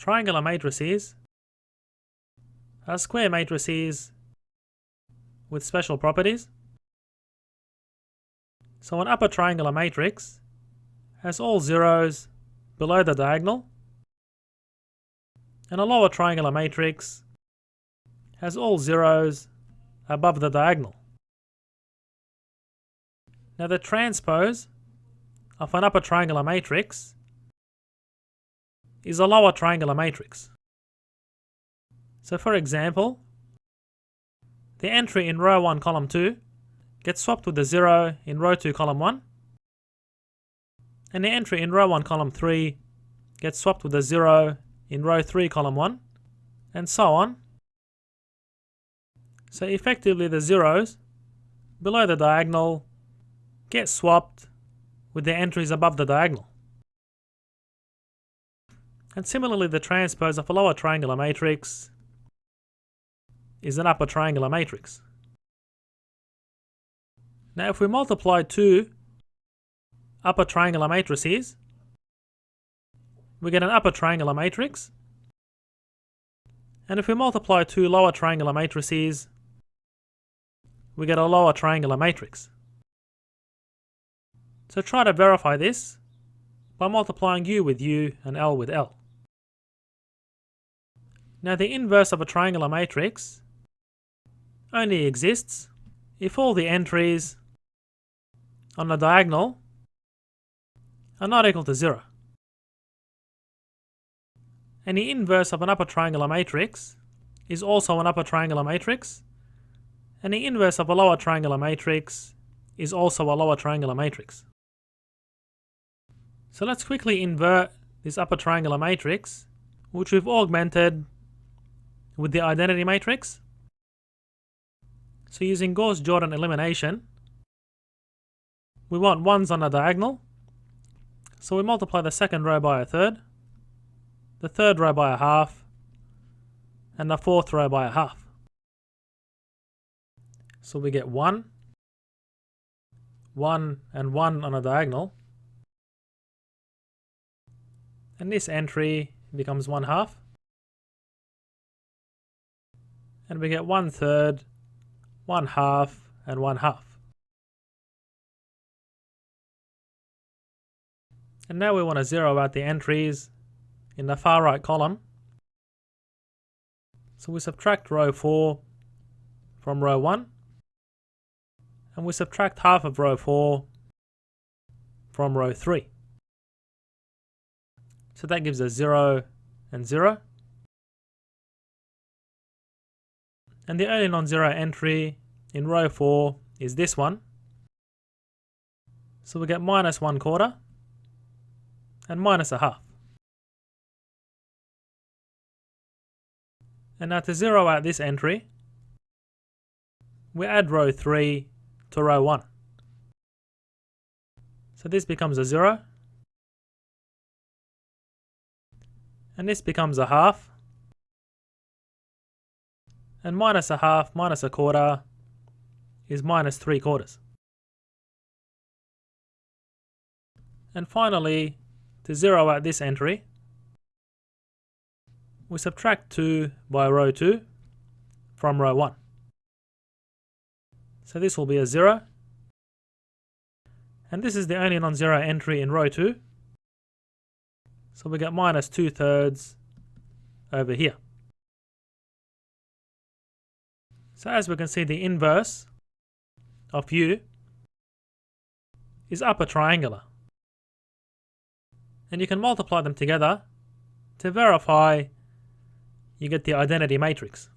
Triangular matrices are square matrices with special properties. So an upper triangular matrix has all zeros below the diagonal, and a lower triangular matrix has all zeros above the diagonal. Now the transpose of an upper triangular matrix is a lower triangular matrix. So for example, the entry in row 1 column 2 gets swapped with the 0 in row 2 column 1, and the entry in row 1 column 3 gets swapped with the 0 in row 3 column 1, and so on. So effectively the zeros below the diagonal get swapped with the entries above the diagonal. And similarly, the transpose of a lower triangular matrix is an upper triangular matrix. Now if we multiply two upper triangular matrices, we get an upper triangular matrix. And if we multiply two lower triangular matrices, we get a lower triangular matrix. So try to verify this by multiplying U with U and L with L. Now the inverse of a triangular matrix only exists if all the entries on the diagonal are not equal to 0. And the inverse of an upper triangular matrix is also an upper triangular matrix, and the inverse of a lower triangular matrix is also a lower triangular matrix. So let's quickly invert this upper triangular matrix, which we've augmented with the identity matrix. So using Gauss-Jordan elimination, we want ones on the diagonal, so we multiply the second row by a third, the third row by a half, and the fourth row by a half. So we get 1, 1, and 1 on a diagonal, and this entry becomes 1/2, and we get 1/3, 1/2, and 1/2. And now we want to zero out the entries in the far right column. So we subtract row 4 from row 1, and we subtract half of row 4 from row 3. So that gives us 0 and 0. And the only non-zero entry in row 4 is this one. So we get -1/4 and -1/2. And now to zero out this entry, we add row 3 to row 1. So this becomes a 0, and this becomes a half, and -1/2 -1/4 is -3/4. And finally, to zero out this entry, we subtract 2 by row 2 from row 1. So this will be a 0, and this is the only non-zero entry in row 2. So we get -2/3 over here. So as we can see, the inverse of U is upper triangular. And you can multiply them together to verify you get the identity matrix.